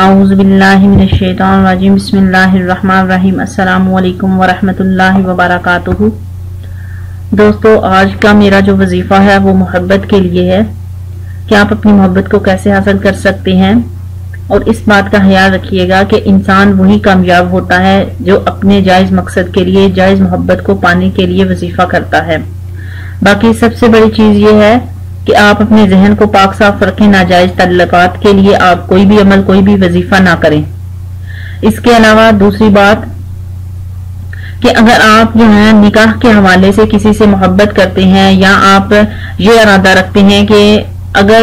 اعوذ باللہ من الشیطان الرجیم بسم اللہ الرحمن الرحیم السلام علیکم ورحمۃ اللہ وبرکاتہ۔ دوستو، آج کا میرا جو وظیفہ ہے وہ محبت کے لیے ہے کہ آپ اپنی محبت کو کیسے حاصل کر سکتے ہیں، اور اس بات کا خیال رکھیے گا کہ انسان وہی کامیاب ہوتا ہے جو اپنے جائز مقصد کے لیے، جائز محبت کو پانے کے لیے وظیفہ کرتا ہے۔ باقی سب سے بڑی چیز یہ ہے کہ آپ اپنے ذہن کو پاک صاف رکھیں، ناجائز تعلقات کے لیے آپ کوئی بھی عمل، کوئی بھی وظیفہ نہ کریں۔ اس کے علاوہ دوسری بات کہ اگر آپ جو ہے نکاح کے حوالے سے کسی سے محبت کرتے ہیں، یا آپ یہ ارادہ رکھتے ہیں کہ اگر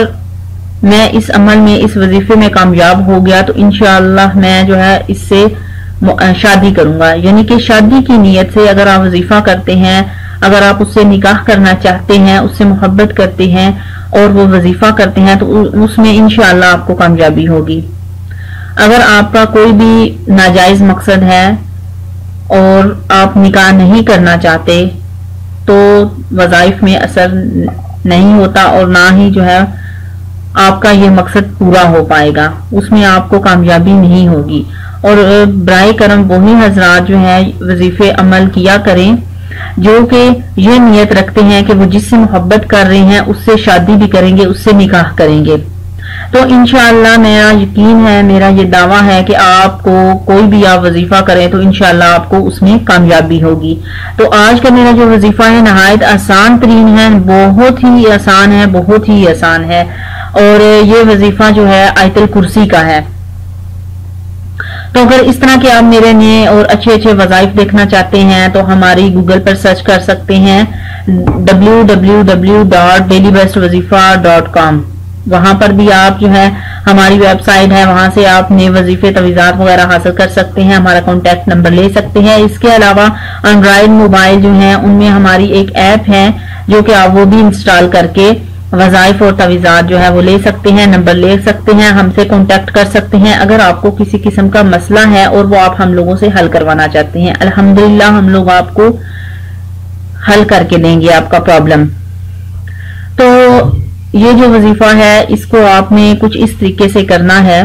میں اس عمل میں، اس وظیفے میں کامیاب ہو گیا تو انشاءاللہ میں جو ہے اس سے شادی کروں گا، یعنی کہ شادی کی نیت سے اگر آپ وظیفہ کرتے ہیں، اگر آپ اس سے نکاح کرنا چاہتے ہیں، اس سے محبت کرتے ہیں اور وہ وظیفہ کرتے ہیں تو اس میں انشاءاللہ آپ کو کامیابی ہوگی۔ اگر آپ کا کوئی بھی ناجائز مقصد ہے اور آپ نکاح نہیں کرنا چاہتے تو وظائف میں اثر نہیں ہوتا، اور نہ ہی جو ہے آپ کا یہ مقصد پورا ہو پائے گا، اس میں آپ کو کامیابی نہیں ہوگی۔ اور برائے کرم وہی حضرات جو ہے وظیفے عمل کیا کریں جو کہ یہ نیت رکھتے ہیں کہ وہ جس سے محبت کر رہے ہیں اس سے شادی بھی کریں گے، اس سے نکاح کریں گے۔ تو انشاءاللہ میرا یقین ہے، میرا یہ دعویٰ ہے کہ آپ کو کوئی بھی آپ وظیفہ کریں تو انشاءاللہ آپ کو اس میں کامیابی ہوگی۔ تو آج کا میرا جو وظیفہ ہے نہایت آسان ترین ہے، بہت ہی آسان ہے، بہت ہی آسان ہے، اور یہ وظیفہ جو ہے آیت الکرسی کا ہے۔ تو اگر اس طرح کے آپ میرے نئے اور اچھے اچھے وظائف دیکھنا چاہتے ہیں تو ہماری گوگل پر سرچ کر سکتے ہیں www.dailybestwazifa.com، وہاں پر بھی آپ جو ہے ہماری ویب سائٹ ہے، وہاں سے آپ نئے وظیفے تویزات وغیرہ حاصل کر سکتے ہیں، ہمارا کانٹیکٹ نمبر لے سکتے ہیں۔ اس کے علاوہ اینڈرائیڈ موبائل جو ہیں ان میں ہماری ایک ایپ ہے جو کہ آپ وہ بھی انسٹال کر کے وظائف اور تویزات جو ہے وہ لے سکتے ہیں، نمبر لے سکتے ہیں، ہم سے کانٹیکٹ کر سکتے ہیں اگر آپ کو کسی قسم کا مسئلہ ہے اور وہ آپ ہم لوگوں سے حل کروانا چاہتے ہیں۔ الحمدللہ ہم لوگ آپ کو حل کر کے دیں گے آپ کا پرابلم۔ تو یہ جو وظیفہ ہے اس کو آپ نے کچھ اس طریقے سے کرنا ہے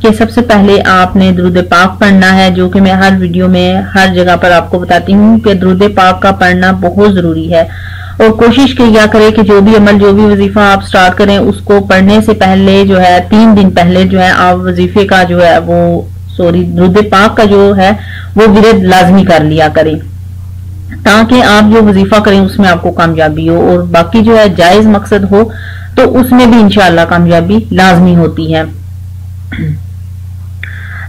کہ سب سے پہلے آپ نے درود پاک پڑھنا ہے، جو کہ میں ہر ویڈیو میں ہر جگہ پر آپ کو بتاتی ہوں کہ درود پاک کا پڑھنا بہت ضروری ہے، اور کوشش کیا کرے کہ جو بھی عمل، جو بھی وظیفہ آپ سٹارٹ کریں اس کو پڑھنے سے پہلے جو ہے 3 دن پہلے جو ہے آپ وظیفے کا جو ہے وہ درود پاک کا جو ہے وہ ورد لازمی کر لیا کریں، تاکہ آپ جو وظیفہ کریں اس میں آپ کو کامیابی ہو، اور باقی جو ہے جائز مقصد ہو تو اس میں بھی انشاءاللہ کامیابی لازمی ہوتی ہے۔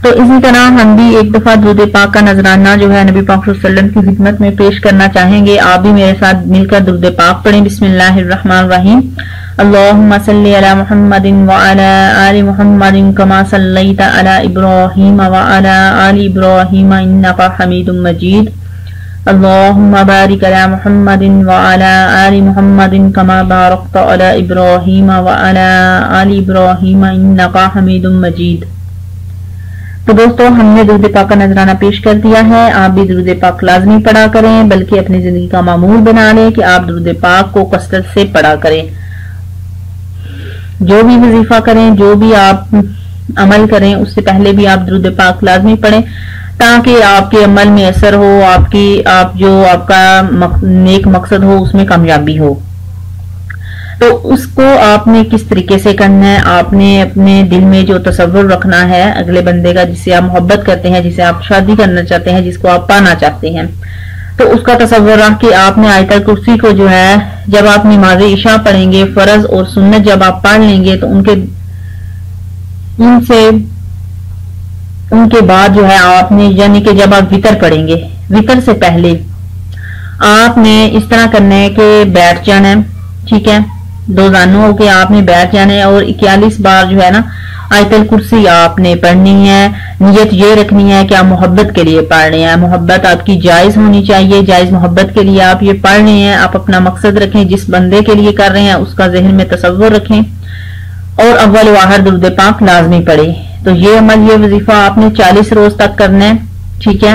تو اسی طرح ہم بھی ایک دفعہ درود پاک کا نذرانہ جو ہے نبی پاک صلی اللہ علیہ وسلم کی خدمت میں پیش کرنا چاہیں گے۔ آپ بھی میرے ساتھ مل کر درود پاک پڑھیں۔ بسم اللہ الرحمن الرحیم۔ اللہم صلی علی محمد وعلی آل محمد کما صلیت علی ابراہیم وعلی آل ابراہیم انکا حمید مجید۔ اللہم بارک علی محمد وعلی آل محمد کما بارکت علی ابراہیم وعلی آل ابراہیم انکا حمید مجید۔ تو دوستو، ہم نے درود پاک کا نذرانہ پیش کر دیا ہے، آپ بھی درود پاک لازمی پڑھا کریں، بلکہ اپنی زندگی کا معمول بنا لیں کہ آپ درود پاک کو کثرت سے پڑھا کریں۔ جو بھی وظیفہ کریں، جو بھی آپ عمل کریں اس سے پہلے بھی آپ درود پاک لازمی پڑھیں، تاکہ آپ کے عمل میں اثر ہو، آپ کا نیک مقصد ہو اس میں کامیابی ہو۔ تو اس کو آپ نے کس طریقے سے کرنا ہے، آپ نے اپنے دل میں جو تصور رکھنا ہے اگلے بندے کا جس سے آپ محبت کرتے ہیں، جسے آپ شادی کرنا چاہتے ہیں، جس کو آپ پانا چاہتے ہیں، تو اس کا تصور رکھ کے آپ نے آیت الکرسی کو جو ہے جب آپ نماز عشاء پڑھیں گے، فرض اور سنت جب آپ پڑھ لیں گے تو ان کے بعد جو ہے آپ نے، یعنی کہ جب آپ وتر پڑھیں گے، وتر سے پہلے آپ نے اس طرح کرنا ہے کہ بیٹھ جانا ہے، ٹھیک ہے، 2 زانوں ہو کے آپ نے بیٹھ جانا ہے، اور 41 بار جو ہے نا آیت الکرسی آپ نے پڑھنی ہے۔ نیت یہ رکھنی ہے کہ آپ محبت کے لیے پڑھ رہے ہیں، محبت آپ کی جائز ہونی چاہیے، جائز محبت کے لیے آپ یہ پڑھ رہے ہیں۔ آپ اپنا مقصد رکھیں، جس بندے کے لیے کر رہے ہیں اس کا ذہن میں تصور رکھیں، اور اول و آخر درود پاک لازمی پڑھیں۔ تو یہ عمل، یہ وظیفہ آپ نے 40 روز تک کرنا ہے، ٹھیک ہے،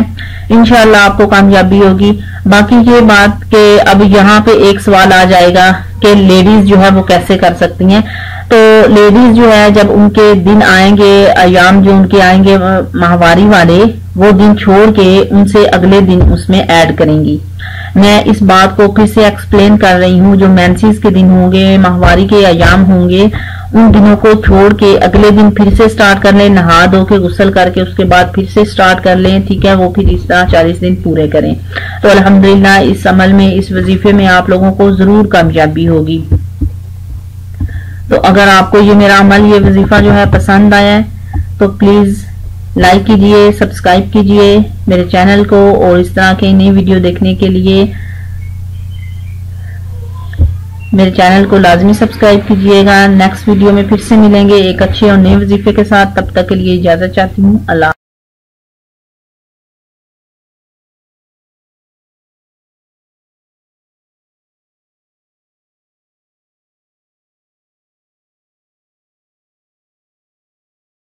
انشاءاللہ آپ کو کامیابی ہوگی۔ باقی یہ بات کہ اب یہاں پہ ایک سوال آ جائے گا کہ لیڈیز جو ہے وہ کیسے کر سکتی ہیں، تو لیڈیز جو ہے جب ان کے دن آئیں گے، ایام جو ان کے آئیں گے ماہواری والے، وہ دن چھوڑ کے ان سے اگلے دن اس میں ایڈ کریں گی۔ میں اس بات کو پھر سے ایکسپلین کر رہی ہوں، جو مینسز کے دن ہوں گے، ماہواری کے ایام ہوں گے، ان دنوں کو چھوڑ کے اگلے دن پھر سے سٹارٹ کر لیں، نہا دھو کے غسل کر کے اس کے بعد پھر سے سٹارٹ کر لیں، ٹھیک ہے، وہ پھر اس طرح 40 دن پورے کریں۔ تو الحمدللہ اس عمل میں، اس وظیفے میں آپ لوگوں کو ضرور کامیابی ہوگی۔ تو اگر آپ کو یہ میرا عمل، یہ وظیفہ جو ہے پسند آیا ہے تو پلیز لائک کیجئے، سبسکرائب کیجئے میرے چینل کو، اور اس طرح کے نئی ویڈیو دیکھنے کے لیے میرے چینل کو لازمی سبسکرائب کیجئے گا۔ نیکسٹ ویڈیو میں پھر سے ملیں گے ایک اچھے اور نئے وظیفے کے ساتھ، تب تک کے لیے اجازت چاہتی ہوں۔ اللہ